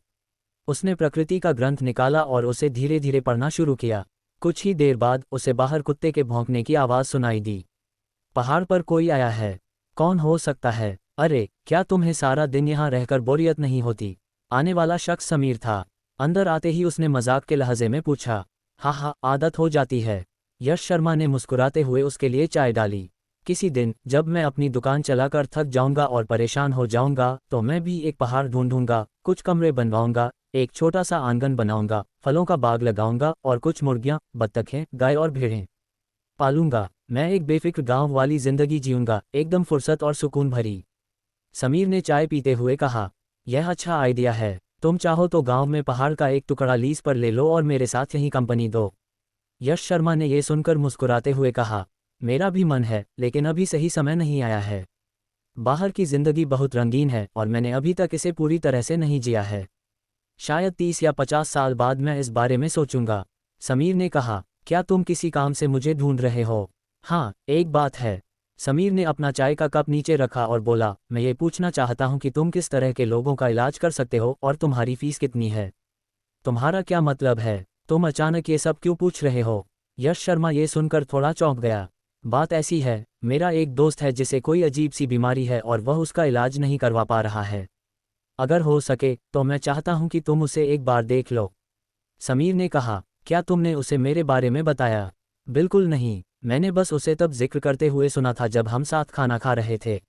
उसने प्रकृति का ग्रंथ निकाला और उसे धीरे धीरे पढ़ना शुरू किया। कुछ ही देर बाद उसे बाहर कुत्ते के भौंकने की आवाज़ सुनाई दी। पहाड़ पर कोई आया है। कौन हो सकता है? अरे, क्या तुम्हें सारा दिन यहाँ रहकर बोरियत नहीं होती? आने वाला शख्स समीर था। अंदर आते ही उसने मजाक के लहजे में पूछा। हाँ हाँ, आदत हो जाती है। यश शर्मा ने मुस्कुराते हुए उसके लिए चाय डाली। किसी दिन जब मैं अपनी दुकान चलाकर थक जाऊंगा और परेशान हो जाऊंगा तो मैं भी एक पहाड़ ढूंढूंगा, कुछ कमरे बनवाऊंगा, एक छोटा सा आंगन बनाऊंगा, फलों का बाग लगाऊंगा और कुछ मुर्गियां, बत्तखें, गाय और भेड़ें पालूंगा। मैं एक बेफिक्र गांव वाली जिंदगी जीऊंगा, एकदम फुर्सत और सुकून भरी। समीर ने चाय पीते हुए कहा। यह अच्छा आइडिया है। तुम चाहो तो गांव में पहाड़ का एक टुकड़ा लीज पर ले लो और मेरे साथ यहीं कंपनी दो। यश शर्मा ने यह सुनकर मुस्कुराते हुए कहा। मेरा भी मन है, लेकिन अभी सही समय नहीं आया है। बाहर की जिंदगी बहुत रंगीन है और मैंने अभी तक इसे पूरी तरह से नहीं जिया है। शायद 30 या 50 साल बाद मैं इस बारे में सोचूंगा। समीर ने कहा। क्या तुम किसी काम से मुझे ढूंढ रहे हो? हाँ, एक बात है। समीर ने अपना चाय का कप नीचे रखा और बोला, मैं ये पूछना चाहता हूँ कि तुम किस तरह के लोगों का इलाज कर सकते हो और तुम्हारी फीस कितनी है? तुम्हारा क्या मतलब है? तुम अचानक ये सब क्यों पूछ रहे हो? यश शर्मा ये सुनकर थोड़ा चौंक गया। बात ऐसी है, मेरा एक दोस्त है जिसे कोई अजीब सी बीमारी है और वह उसका इलाज नहीं करवा पा रहा है। अगर हो सके तो मैं चाहता हूं कि तुम उसे एक बार देख लो। समीर ने कहा। क्या तुमने उसे मेरे बारे में बताया? बिल्कुल नहीं, मैंने बस उसे तब जिक्र करते हुए सुना था जब हम साथ खाना खा रहे थे।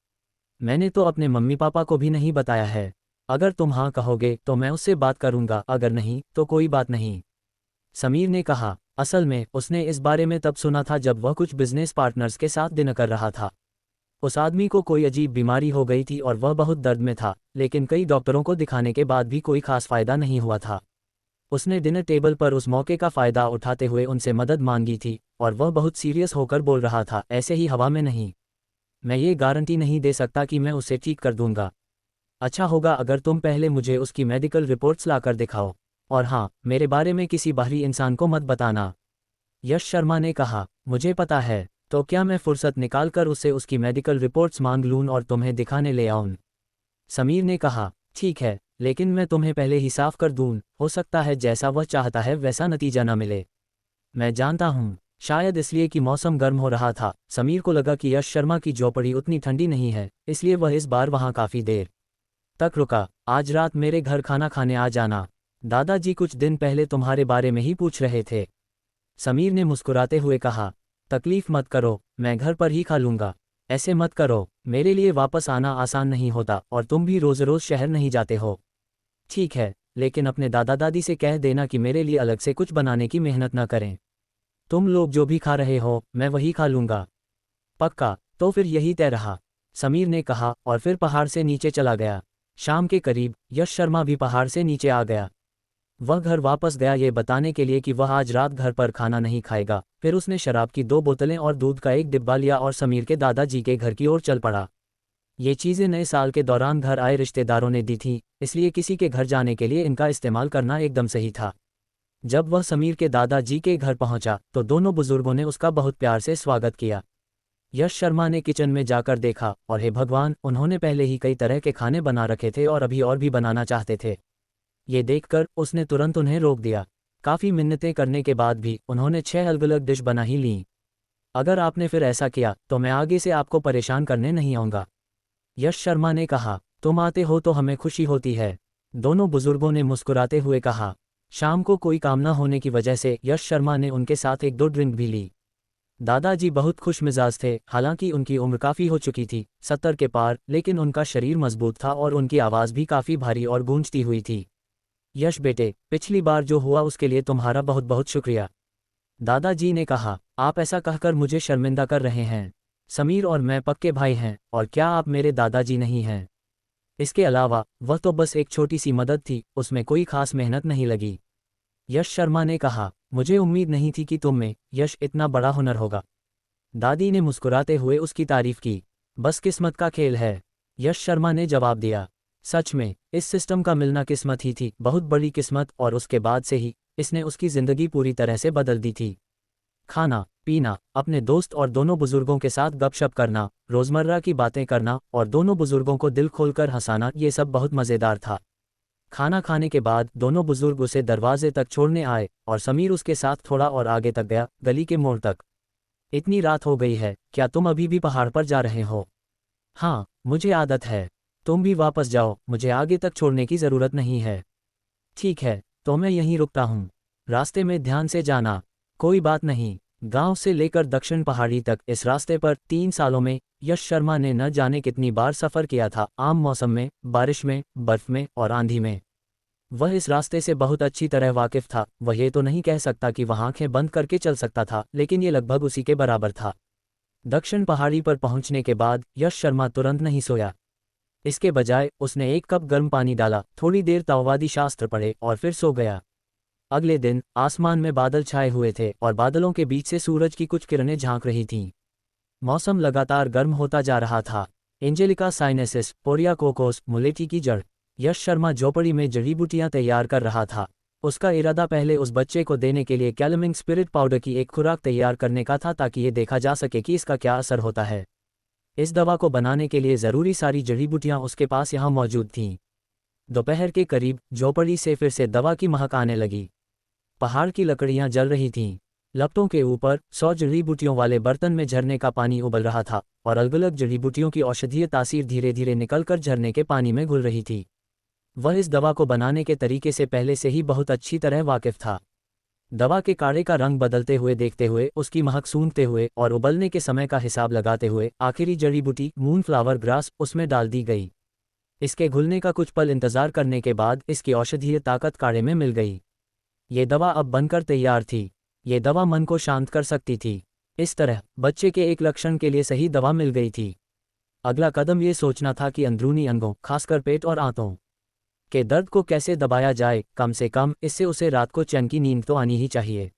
मैंने तो अपने मम्मी पापा को भी नहीं बताया है। अगर तुम हाँ कहोगे तो मैं उससे बात करूंगा, अगर नहीं तो कोई बात नहीं। समीर ने कहा। असल में उसने इस बारे में तब सुना था जब वह कुछ बिजनेस पार्टनर्स के साथ डिनर कर रहा था। उस आदमी को कोई अजीब बीमारी हो गई थी और वह बहुत दर्द में था, लेकिन कई डॉक्टरों को दिखाने के बाद भी कोई खास फायदा नहीं हुआ था। उसने डिनर टेबल पर उस मौके का फ़ायदा उठाते हुए उनसे मदद मांगी थी और वह बहुत सीरियस होकर बोल रहा था, ऐसे ही हवा में नहीं। मैं ये गारंटी नहीं दे सकता कि मैं उसे ठीक कर दूंगा। अच्छा होगा अगर तुम पहले मुझे उसकी मेडिकल रिपोर्ट्स लाकर दिखाओ। और हाँ, मेरे बारे में किसी बाहरी इंसान को मत बताना। यश शर्मा ने कहा। मुझे पता है, तो क्या मैं फुर्सत निकालकर उससे उसकी मेडिकल रिपोर्ट्स मांग लूँ और तुम्हें दिखाने ले आऊँ? समीर ने कहा। ठीक है, लेकिन मैं तुम्हें पहले ही साफ कर दूँ, हो सकता है जैसा वह चाहता है वैसा नतीजा न मिले। मैं जानता हूँ, शायद इसलिए कि मौसम गर्म हो रहा था, समीर को लगा कि यश शर्मा की झोपड़ी उतनी ठंडी नहीं है, इसलिए वह इस बार वहाँ काफ़ी देर तक रुका। आज रात मेरे घर खाना खाने आ जाना। दादाजी कुछ दिन पहले तुम्हारे बारे में ही पूछ रहे थे। समीर ने मुस्कुराते हुए कहा। तकलीफ मत करो, मैं घर पर ही खा लूँगा। ऐसे मत करो, मेरे लिए वापस आना आसान नहीं होता और तुम भी रोज़ रोज़ शहर नहीं जाते हो। ठीक है, लेकिन अपने दादा दादी से कह देना कि मेरे लिए अलग से कुछ बनाने की मेहनत न करें। तुम लोग जो भी खा रहे हो मैं वही खा लूँगा। पक्का? तो फिर यही तय रहा। समीर ने कहा और फिर पहाड़ से नीचे चला गया। शाम के करीब यश शर्मा भी पहाड़ से नीचे आ गया। वह घर वापस गया ये बताने के लिए कि वह आज रात घर पर खाना नहीं खाएगा। फिर उसने शराब की 2 बोतलें और दूध का एक डिब्बा लिया और समीर के दादाजी के घर की ओर चल पड़ा। ये चीज़ें नए साल के दौरान घर आए रिश्तेदारों ने दी थीं, इसलिए किसी के घर जाने के लिए इनका इस्तेमाल करना एकदम सही था। जब वह समीर के दादाजी के घर पहुंचा तो दोनों बुजुर्गों ने उसका बहुत प्यार से स्वागत किया। यश शर्मा ने किचन में जाकर देखा और हे भगवान, उन्होंने पहले ही कई तरह के खाने बना रखे थे और अभी और भी बनाना चाहते थे। ये देखकर उसने तुरंत उन्हें रोक दिया। काफ़ी मिन्नतें करने के बाद भी उन्होंने 6 अलग अलग डिश बना ही लीं। अगर आपने फिर ऐसा किया तो मैं आगे से आपको परेशान करने नहीं आऊँगा, यश शर्मा ने कहा। तुम आते हो तो हमें खुशी होती है, दोनों बुजुर्गों ने मुस्कुराते हुए कहा। शाम को कोई काम न होने की वजह से यश शर्मा ने उनके साथ 1-2 ड्रिंक भी ली। दादाजी बहुत खुश मिजाज थे, हालांकि उनकी उम्र काफ़ी हो चुकी थी, 70 के पार, लेकिन उनका शरीर मजबूत था और उनकी आवाज़ भी काफ़ी भारी और गूंजती हुई थी। यश बेटे, पिछली बार जो हुआ उसके लिए तुम्हारा बहुत बहुत शुक्रिया, दादाजी ने कहा। आप ऐसा कहकर मुझे शर्मिंदा कर रहे हैं। समीर और मैं पक्के भाई हैं, और क्या आप मेरे दादाजी नहीं हैं? इसके अलावा वह तो बस एक छोटी सी मदद थी, उसमें कोई खास मेहनत नहीं लगी, यश शर्मा ने कहा। मुझे उम्मीद नहीं थी कि तुम में यश इतना बड़ा हुनर होगा, दादी ने मुस्कुराते हुए उसकी तारीफ की। बस किस्मत का खेल है, यश शर्मा ने जवाब दिया। सच में इस सिस्टम का मिलना किस्मत ही थी, बहुत बड़ी किस्मत, और उसके बाद से ही इसने उसकी ज़िंदगी पूरी तरह से बदल दी थी। खाना पीना, अपने दोस्त और दोनों बुजुर्गों के साथ गपशप करना, रोज़मर्रा की बातें करना और दोनों बुजुर्गों को दिल खोलकर हंसाना, ये सब बहुत मज़ेदार था। खाना खाने के बाद दोनों बुजुर्ग उसे दरवाजे तक छोड़ने आए और समीर उसके साथ थोड़ा और आगे तक गया, गली के मोड़ तक। इतनी रात हो गई है, क्या तुम अभी भी पहाड़ पर जा रहे हो? हाँ, मुझे आदत है। तुम भी वापस जाओ, मुझे आगे तक छोड़ने की ज़रूरत नहीं है। ठीक है, तो मैं यहीं रुकता हूँ। रास्ते में ध्यान से जाना। कोई बात नहीं। गांव से लेकर दक्षिण पहाड़ी तक इस रास्ते पर 3 सालों में यश शर्मा ने न जाने कितनी बार सफ़र किया था, आम मौसम में, बारिश में, बर्फ में और आंधी में। वह इस रास्ते से बहुत अच्छी तरह वाकिफ था। वह ये तो नहीं कह सकता कि वह आंखें बंद करके चल सकता था, लेकिन ये लगभग उसी के बराबर था। दक्षिण पहाड़ी पर पहुंचने के बाद यश शर्मा तुरंत नहीं सोया। इसके बजाय उसने 1 कप गर्म पानी डाला, थोड़ी देर ताओवादी शास्त्र पढ़े और फिर सो गया। अगले दिन आसमान में बादल छाए हुए थे और बादलों के बीच से सूरज की कुछ किरणें झांक रही थीं। मौसम लगातार गर्म होता जा रहा था। एंजेलिका साइनेसिस, पोरिया कोकोस, मुलेठी की जड़। यश शर्मा झोपड़ी में जड़ी बूटियां तैयार कर रहा था। उसका इरादा पहले उस बच्चे को देने के लिए कैलमिंग स्पिरिट पाउडर की एक खुराक तैयार करने का था, ताकि ये देखा जा सके कि इसका क्या असर होता है। इस दवा को बनाने के लिए ज़रूरी सारी जड़ी बूटियां उसके पास यहाँ मौजूद थीं। दोपहर के करीब झोपड़ी से फिर से दवा की महक आने लगी। पहाड़ की लकड़ियां जल रही थीं। लपटों के ऊपर 100 जड़ी बूटियों वाले बर्तन में झरने का पानी उबल रहा था और अलग अलग जड़ी बूटियों की औषधीय तासीर धीरे धीरे निकलकर झरने के पानी में घुल रही थी। वह इस दवा को बनाने के तरीके से पहले से ही बहुत अच्छी तरह वाकिफ था। दवा के काढ़े का रंग बदलते हुए देखते हुए, उसकी महक सूंघते हुए और उबलने के समय का हिसाब लगाते हुए आखिरी जड़ी बूटी मूनफ्लावर ग्रास उसमें डाल दी गई। इसके घुलने का कुछ पल इंतजार करने के बाद इसकी औषधीय ताकत काढ़े में मिल गई। ये दवा अब बनकर तैयार थी। ये दवा मन को शांत कर सकती थी। इस तरह बच्चे के एक लक्षण के लिए सही दवा मिल गई थी। अगला कदम ये सोचना था कि अंदरूनी अंगों, खासकर पेट और आंतों के दर्द को कैसे दबाया जाए। कम से कम इससे उसे रात को चैन की नींद तो आनी ही चाहिए।